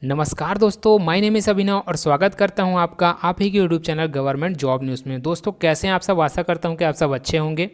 नमस्कार दोस्तों, my name is अभिनव और स्वागत करता हूं आपका आप ही के YouTube channel government job news में। दोस्तों कैसे हैं आप सब? आशा करता हूं कि आप सब अच्छे होंगे।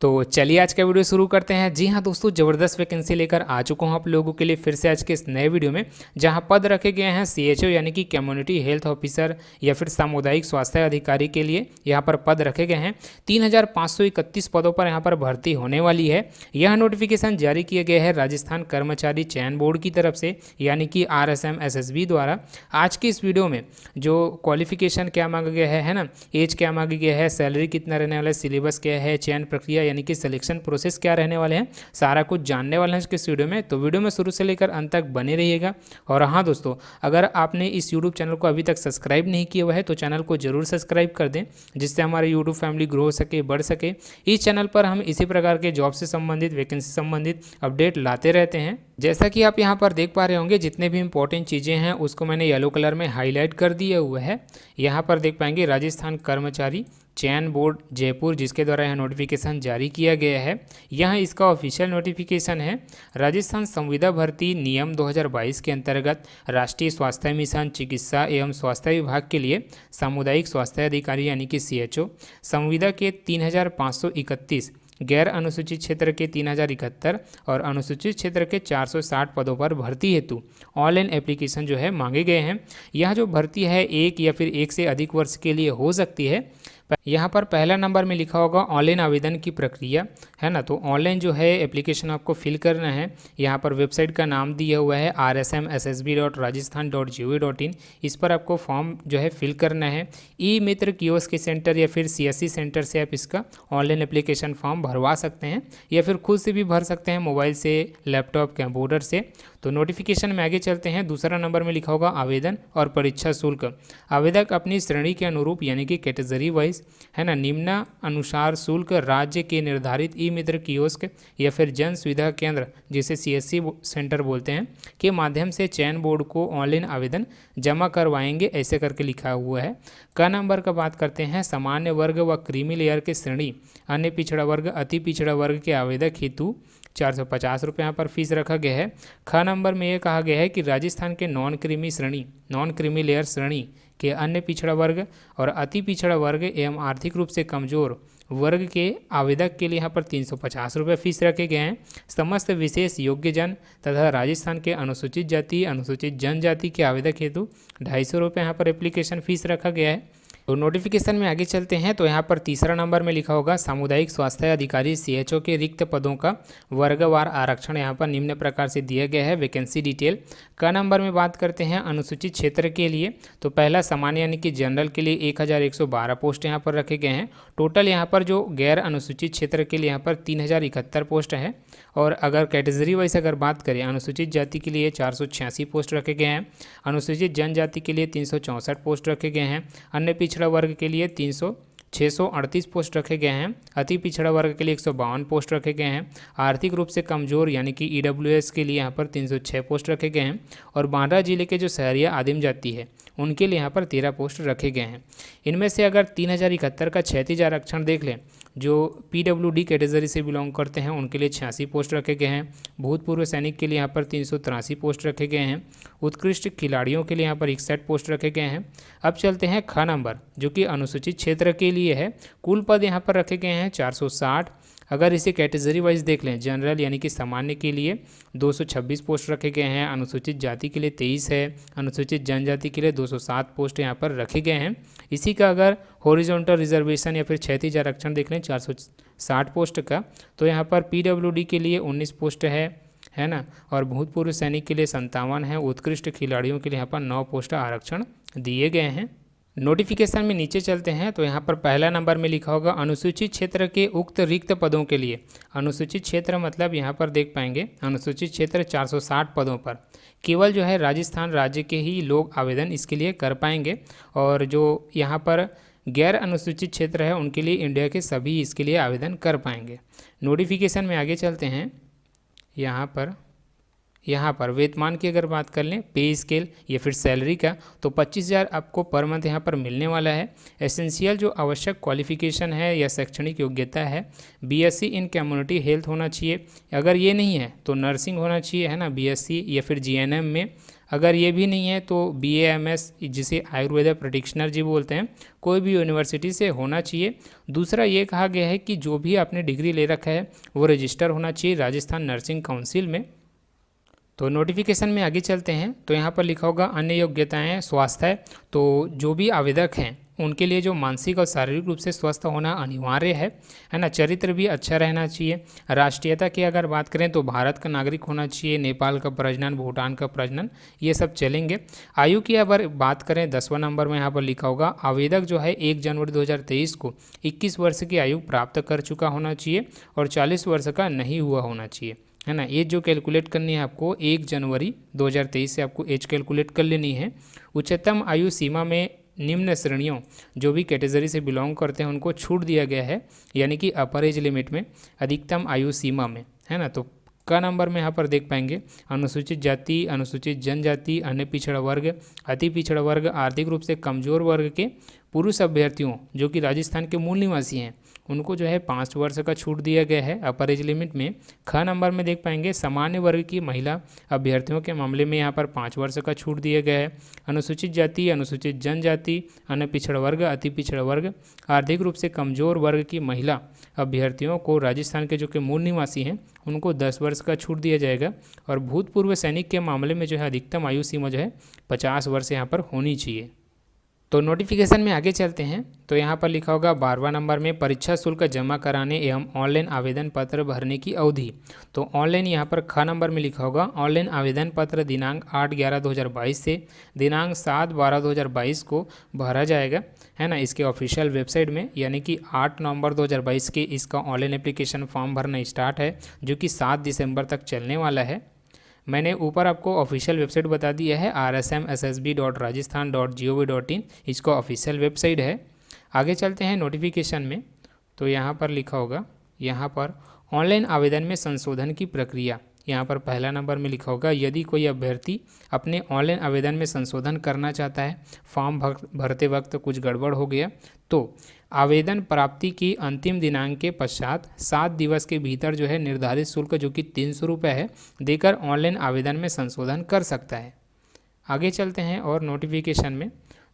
तो चलिए आज का वीडियो शुरू करते हैं। जी हाँ दोस्तों, ज़बरदस्त वैकेंसी लेकर आ चुका हूँ आप लोगों के लिए फिर से आज के इस नए वीडियो में, जहाँ पद रखे गए हैं CHO यानी कि कम्युनिटी हेल्थ ऑफिसर या फिर सामुदायिक स्वास्थ्य अधिकारी के लिए। यहाँ पर पद रखे गए हैं 3531 पदों पर यहाँ पर भर्ती होने वाली है। यह नोटिफिकेशन जारी किया गया है राजस्थान कर्मचारी चयन बोर्ड की तरफ से यानी कि RSM SSB द्वारा। आज की इस वीडियो में जो क्वालिफिकेशन क्या मांगा गया है ना, एज क्या मांगी गया है, सैलरी कितना रहने वाला है, सिलेबस क्या है, चयन प्रक्रिया यानी कि सिलेक्शन प्रोसेस क्या रहने वाले हैं, सारा कुछ जानने वाले हैं इस वीडियो में। तो वीडियो में शुरू से लेकर अंत तक बने रहिएगा। और हाँ दोस्तों, अगर आपने इस यूट्यूब चैनल को अभी तक सब्सक्राइब नहीं किया हुआ है तो चैनल को जरूर सब्सक्राइब कर दें, जिससे हमारे यूट्यूब फैमिली ग्रो हो सके, बढ़ सके। इस चैनल पर हम इसी प्रकार के जॉब से संबंधित, वैकेंसी संबंधित अपडेट लाते रहते हैं। जैसा कि आप यहाँ पर देख पा रहे होंगे, जितने भी इंपॉर्टेंट चीज़ें हैं उसको मैंने येलो कलर में हाईलाइट कर दिया हुआ है। यहाँ पर देख पाएंगे राजस्थान कर्मचारी चयन बोर्ड जयपुर, जिसके द्वारा यह नोटिफिकेशन जारी किया गया है। यह इसका ऑफिशियल नोटिफिकेशन है। राजस्थान संविदा भर्ती नियम 2022 के अंतर्गत राष्ट्रीय स्वास्थ्य मिशन चिकित्सा एवं स्वास्थ्य विभाग के लिए सामुदायिक स्वास्थ्य अधिकारी यानी कि CHO संविदा के 3531, गैर अनुसूचित क्षेत्र के 3071 और अनुसूचित क्षेत्र के 460 पदों पर भर्ती हेतु ऑनलाइन एप्लीकेशन जो है मांगे गए हैं। यह जो भर्ती है एक या फिर एक से अधिक वर्ष के लिए हो सकती है। यहाँ पर पहला नंबर में लिखा होगा ऑनलाइन आवेदन की प्रक्रिया, है ना। तो ऑनलाइन जो है एप्लीकेशन आपको फिल करना है। यहाँ पर वेबसाइट का नाम दिया हुआ है rsmssb.rajasthan.gov.in। इस पर आपको फॉर्म जो है फिल करना है। ई मित्र कियोस्क सेंटर या फिर CSC सेंटर से आप इसका ऑनलाइन एप्लीकेशन फॉर्म भरवा सकते हैं या फिर खुद से भी भर सकते हैं, मोबाइल से, लैपटॉप, कंप्यूटर से। तो नोटिफिकेशन में आगे चलते हैं। दूसरा नंबर में लिखा होगा आवेदन और परीक्षा शुल्क। आवेदक अपनी श्रेणी के अनुरूप यानी कि कैटेगरी वाइज, है ना, निम्न अनुसार शुल्क राज्य के निर्धारित ई मित्र कियोस्क या फिर जन सुविधा केंद्र, जिसे CSC सेंटर बोलते हैं, के माध्यम से चयन बोर्ड को ऑनलाइन आवेदन जमा करवाएंगे, ऐसे करके लिखा हुआ है। क नंबर का बात करते हैं। सामान्य वर्ग व क्रीमी लेयर के श्रेणी, अन्य पिछड़ा वर्ग, अति पिछड़ा वर्ग के आवेदक हेतु 450 रुपये यहाँ पर फीस रखा गया है। ख नंबर में ये कहा गया है कि राजस्थान के नॉन क्रीमी श्रेणी, नॉन क्रीमी लेयर श्रेणी के अन्य पिछड़ा वर्ग और अति पिछड़ा वर्ग एवं आर्थिक रूप से कमजोर वर्ग के आवेदक के लिए यहाँ पर 350 रुपये फीस रखे गए हैं। समस्त विशेष योग्य जन तथा राजस्थान के अनुसूचित जाति, अनुसूचित जनजाति के आवेदक हेतु 250 रुपये यहाँ पर एप्लीकेशन फीस रखा गया है। तो नोटिफिकेशन में आगे चलते हैं। तो यहाँ पर तीसरा नंबर में लिखा होगा सामुदायिक स्वास्थ्य अधिकारी CHO के रिक्त पदों का वर्गवार आरक्षण यहाँ पर निम्न प्रकार से दिया गया है। वैकेंसी डिटेल क नंबर में बात करते हैं। अनुसूचित क्षेत्र के लिए तो पहला सामान्य यानी कि जनरल के लिए 1112 पोस्ट यहाँ पर रखे गए हैं। टोटल यहाँ पर जो गैर अनुसूचित क्षेत्र के लिए यहाँ पर 3071 पोस्ट है। और अगर कैटेगरी वाइज अगर बात करें, अनुसूचित जाति के लिए 486 पोस्ट रखे गए हैं, अनुसूचित जनजाति के लिए 364 पोस्ट रखे गए हैं, अन्य पिछड़ा वर्ग के लिए 638 पोस्ट रखे गए हैं, अति पिछड़ा वर्ग के लिए 152 पोस्ट रखे गए हैं, आर्थिक रूप से कमजोर यानी कि EWS के लिए यहाँ पर 306 पोस्ट रखे गए हैं, और बांदा जिले के जो शहरिया आदिम जाति है उनके लिए यहाँ पर 13 पोस्ट रखे गए हैं। इनमें से अगर 3071 का क्षैतिज आरक्षण देख लें, जो PWD कैटेगरी से बिलोंग करते हैं उनके लिए 86 पोस्ट रखे गए हैं। भूतपूर्व सैनिक के लिए यहाँ पर 383 पोस्ट रखे गए हैं। उत्कृष्ट खिलाड़ियों के लिए यहाँ पर 61 पोस्ट रखे गए हैं। अब चलते हैं ख नंबर, जो कि अनुसूचित क्षेत्र के लिए है। कुल पद यहाँ पर रखे गए हैं 460। अगर इसे कैटेगरी वाइज देख लें, जनरल यानी कि सामान्य के लिए 226 पोस्ट रखे गए हैं, अनुसूचित जाति के लिए 23 है, अनुसूचित जनजाति के लिए 207 पोस्ट यहाँ पर रखे गए हैं। इसी का अगर हॉरिजॉन्टल रिजर्वेशन या फिर क्षैतिज आरक्षण देख लें 460 पोस्ट का, तो यहाँ पर PWD के लिए 19 पोस्ट है ना, और भूतपूर्व सैनिक के लिए 57 है। उत्कृष्ट खिलाड़ियों के लिए यहाँ पर 9 पोस्ट आरक्षण दिए गए हैं। नोटिफिकेशन में नीचे चलते हैं। तो यहाँ पर पहला नंबर में लिखा होगा अनुसूचित क्षेत्र के उक्त रिक्त पदों के लिए। अनुसूचित क्षेत्र मतलब यहाँ पर देख पाएंगे अनुसूचित क्षेत्र 460 पदों पर केवल जो है राजस्थान राज्य के ही लोग आवेदन इसके लिए कर पाएंगे, और जो यहाँ पर गैर अनुसूचित क्षेत्र है उनके लिए इंडिया के सभी इसके लिए आवेदन कर पाएंगे। नोटिफिकेशन में आगे चलते हैं। यहाँ पर वेतमान की अगर बात कर लें, पे स्केल या फिर सैलरी का, तो 25,000 आपको पर मंथ यहाँ पर मिलने वाला है। एसेंशियल जो आवश्यक क्वालिफिकेशन है या शैक्षणिक योग्यता है, BSc इन कम्युनिटी हेल्थ होना चाहिए। अगर ये नहीं है तो नर्सिंग होना चाहिए, है ना, BSc या फिर GNM में अगर ये भी नहीं है तो BAMS, जिसे आयुर्वेदा प्रैक्टिशनर जी बोलते हैं, कोई भी यूनिवर्सिटी से होना चाहिए। दूसरा ये कहा गया है कि जो भी आपने डिग्री ले रखा है वो रजिस्टर होना चाहिए राजस्थान नर्सिंग काउंसिल में। तो नोटिफिकेशन में आगे चलते हैं तो यहाँ पर लिखा होगा अन्य योग्यताएं स्वास्थ्य। तो जो भी आवेदक हैं उनके लिए जो मानसिक और शारीरिक रूप से स्वस्थ होना अनिवार्य है ना। चरित्र भी अच्छा रहना चाहिए। राष्ट्रीयता की अगर बात करें तो भारत का नागरिक होना चाहिए, नेपाल का प्रजनन, भूटान का प्रजनन, ये सब चलेंगे। आयु की अगर बात करें 10वां नंबर में यहाँ पर लिखा होगा आवेदक जो है 1 जनवरी 2023 को 21 वर्ष की आयु प्राप्त कर चुका होना चाहिए और 40 वर्ष का नहीं हुआ होना चाहिए, है ना। एज जो कैलकुलेट करनी है आपको 1 जनवरी 2023 से आपको एज कैलकुलेट कर लेनी है। उच्चतम आयु सीमा में निम्न श्रेणियों जो भी कैटेगरी से बिलोंग करते हैं उनको छूट दिया गया है, यानी कि अपर एज लिमिट में, अधिकतम आयु सीमा में, है ना। तो का नंबर में यहाँ पर देख पाएंगे अनुसूचित जाति, अनुसूचित जनजाति, अन्य पिछड़ा वर्ग, अति पिछड़ा वर्ग, आर्थिक रूप से कमजोर वर्ग के पुरुष अभ्यर्थियों जो कि राजस्थान के मूल निवासी हैं उनको जो है 5 वर्ष का छूट दिया गया है अपर एज लिमिट में। ख नंबर में देख पाएंगे सामान्य वर्ग की महिला अभ्यर्थियों के मामले में यहाँ पर 5 वर्ष का छूट दिया गया है। अनुसूचित जाति, अनुसूचित जनजाति, अन्य पिछड़ा वर्ग, अति पिछड़ा वर्ग, आर्थिक रूप से कमजोर वर्ग की महिला अभ्यर्थियों को राजस्थान के जो कि मूल निवासी हैं उनको 10 वर्ष का छूट दिया जाएगा। और भूतपूर्व सैनिक के मामले में जो है अधिकतम आयु सीमा जो है 50 वर्ष यहाँ पर होनी चाहिए। तो नोटिफिकेशन में आगे चलते हैं तो यहाँ पर लिखा होगा 12वां नंबर में परीक्षा शुल्क जमा कराने एवं ऑनलाइन आवेदन पत्र भरने की अवधि। तो ऑनलाइन यहाँ पर ख नंबर में लिखा होगा ऑनलाइन आवेदन पत्र दिनांक 8/11/2022 से दिनांक 7/12/2022 को भरा जाएगा, है ना, इसके ऑफिशियल वेबसाइट में। यानी कि 8 नवंबर 2022 के इसका ऑनलाइन एप्लीकेशन फॉर्म भरना स्टार्ट है जो कि 7 दिसंबर तक चलने वाला है। मैंने ऊपर आपको ऑफिशियल वेबसाइट बता दिया है rsmssb.rajasthan.gov.in, इसका ऑफिशियल वेबसाइट है। आगे चलते हैं नोटिफिकेशन में तो यहाँ पर लिखा होगा यहाँ पर ऑनलाइन आवेदन में संशोधन की प्रक्रिया। यहाँ पर पहला नंबर में लिखा होगा यदि कोई अभ्यर्थी अपने ऑनलाइन आवेदन में संशोधन करना चाहता है, फॉर्म भरते वक्त कुछ गड़बड़ हो गया तो आवेदन प्राप्ति की अंतिम दिनांक के पश्चात 7 दिवस के भीतर जो है निर्धारित शुल्क जो कि 300 रुपये है देकर ऑनलाइन आवेदन में संशोधन कर सकता है। आगे चलते हैं और नोटिफिकेशन में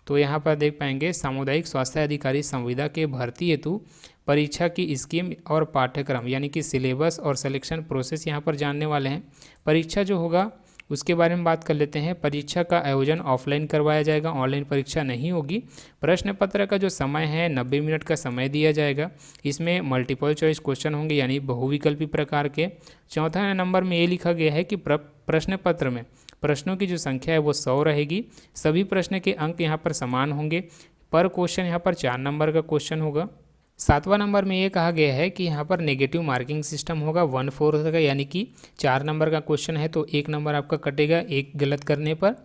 तो यहाँ पर देख पाएंगे सामुदायिक स्वास्थ्य अधिकारी संविदा के भर्ती हेतु परीक्षा की स्कीम और पाठ्यक्रम यानी कि सिलेबस और सिलेक्शन प्रोसेस यहाँ पर जानने वाले हैं। परीक्षा जो होगा उसके बारे में बात कर लेते हैं। परीक्षा का आयोजन ऑफलाइन करवाया जाएगा, ऑनलाइन परीक्षा नहीं होगी। प्रश्न पत्र का जो समय है 90 मिनट का समय दिया जाएगा। इसमें मल्टीपल चॉइस क्वेश्चन होंगे यानी बहुविकल्पी प्रकार के। चौथा नंबर में ये लिखा गया है कि प्रश्न पत्र में प्रश्नों की जो संख्या है वो 100 रहेगी। सभी प्रश्न के अंक यहाँ पर समान होंगे। पर क्वेश्चन यहाँ पर 4 नंबर का क्वेश्चन होगा। 7वां नंबर में ये कहा गया है कि यहाँ पर नेगेटिव मार्किंग सिस्टम होगा 1/4 का, यानी कि 4 नंबर का क्वेश्चन है तो 1 नंबर आपका कटेगा एक गलत करने पर।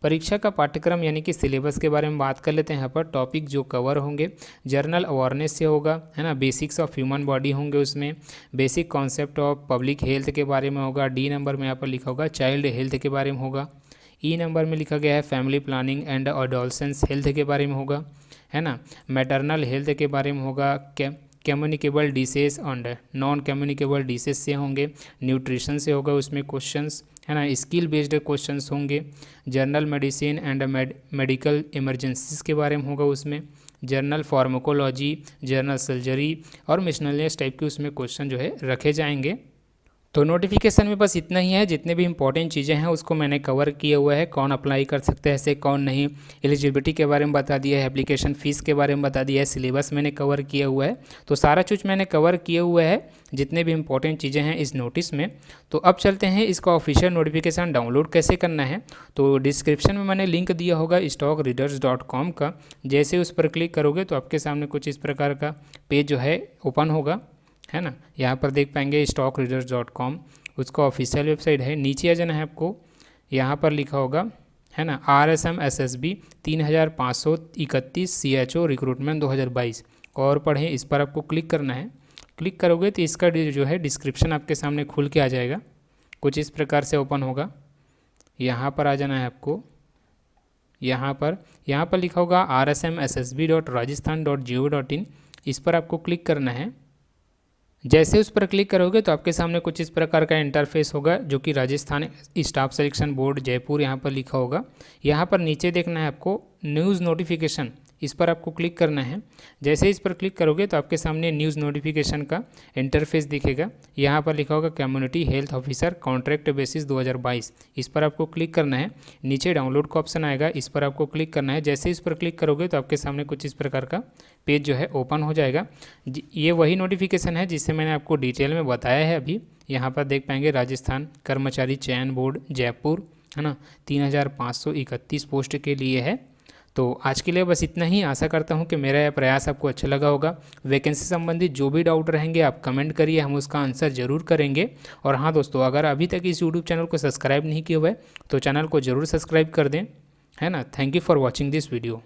परीक्षा का पाठ्यक्रम यानी कि सिलेबस के बारे में बात कर लेते हैं। यहाँ पर टॉपिक जो कवर होंगे जनरल अवेयरनेस से होगा, है ना, बेसिक्स ऑफ ह्यूमन बॉडी होंगे, उसमें basic concept of public health के बारे में होगा। डी नंबर में यहाँ पर लिखा होगा चाइल्ड हेल्थ के बारे में होगा। ई नंबर में लिखा गया है family planning and adolescence health के बारे में होगा, है ना। मैटरनल हेल्थ के बारे में होगा। Communicable disease and non communicable disease से होंगे। न्यूट्रिशन से होगा उसमें क्वेश्चंस, है ना। स्किल बेस्ड क्वेश्चंस होंगे। General medicine and medical emergencies के बारे में होगा उसमें। जनरल फार्माकोलॉजी, जनरल सर्जरी और मिशनलियस टाइप के उसमें क्वेश्चन जो है रखे जाएंगे। तो नोटिफिकेशन में बस इतना ही है। जितने भी इंपॉर्टेंट चीज़ें हैं उसको मैंने कवर किया हुआ है। कौन अप्लाई कर सकते हैं ऐसे, कौन नहीं, एलिजिबिलिटी के बारे में बता दिया है, एप्लीकेशन फ़ीस के बारे में बता दिया है, सिलेबस मैंने कवर किया हुआ है। तो सारा कुछ मैंने कवर किया हुआ है जितने भी इंपॉर्टेंट चीज़ें हैं इस नोटिस में। तो अब चलते हैं इसका ऑफिशियल नोटिफिकेशन डाउनलोड कैसे करना है। तो डिस्क्रिप्शन में मैंने लिंक दिया होगा stockreaders.com का। जैसे उस पर क्लिक करोगे तो आपके सामने कुछ इस प्रकार का पेज जो है ओपन होगा, है ना। यहाँ पर देख पाएंगे stockreaders.com, उसका ऑफिशियल वेबसाइट है। नीचे आ जाना है आपको, यहाँ पर लिखा होगा, है ना, RSMSSB 3531 CHO रिक्रूटमेंट 2022 और पढ़ें, इस पर आपको क्लिक करना है। क्लिक करोगे तो इसका जो है डिस्क्रिप्शन आपके सामने खुल के आ जाएगा, कुछ इस प्रकार से ओपन होगा। यहाँ पर आ जाना है आपको, यहाँ पर लिखा होगा rsmssb.rajasthan.gov.in, इस पर आपको क्लिक करना है। जैसे उस पर क्लिक करोगे तो आपके सामने कुछ इस प्रकार का इंटरफेस होगा, जो कि Rajasthan staff selection board Jaipur यहाँ पर लिखा होगा। यहाँ पर नीचे देखना है आपको न्यूज़ नोटिफिकेशन, इस पर आपको क्लिक करना है। जैसे इस पर क्लिक करोगे तो आपके सामने न्यूज़ नोटिफिकेशन का इंटरफेस दिखेगा। यहाँ पर लिखा होगा community health officer contract basis 2022, इस पर आपको क्लिक करना है। नीचे डाउनलोड का ऑप्शन आएगा, इस पर आपको क्लिक करना है। जैसे इस पर क्लिक करोगे तो आपके सामने कुछ इस प्रकार का पेज जो है ओपन हो जाएगा। ये वही नोटिफिकेशन है जिससे मैंने आपको डिटेल में बताया है अभी। यहाँ पर देख पाएंगे राजस्थान कर्मचारी चयन बोर्ड जयपुर, है ना, 3531 पोस्ट के लिए है। तो आज के लिए बस इतना ही। आशा करता हूँ कि मेरा यह प्रयास आपको अच्छा लगा होगा। वैकेंसी संबंधित जो भी डाउट रहेंगे आप कमेंट करिए, हम उसका आंसर ज़रूर करेंगे। और हाँ दोस्तों, अगर अभी तक इस यूट्यूब चैनल को सब्सक्राइब नहीं किया हुआ है तो चैनल को ज़रूर सब्सक्राइब कर दें, है ना। Thank you for watching this video.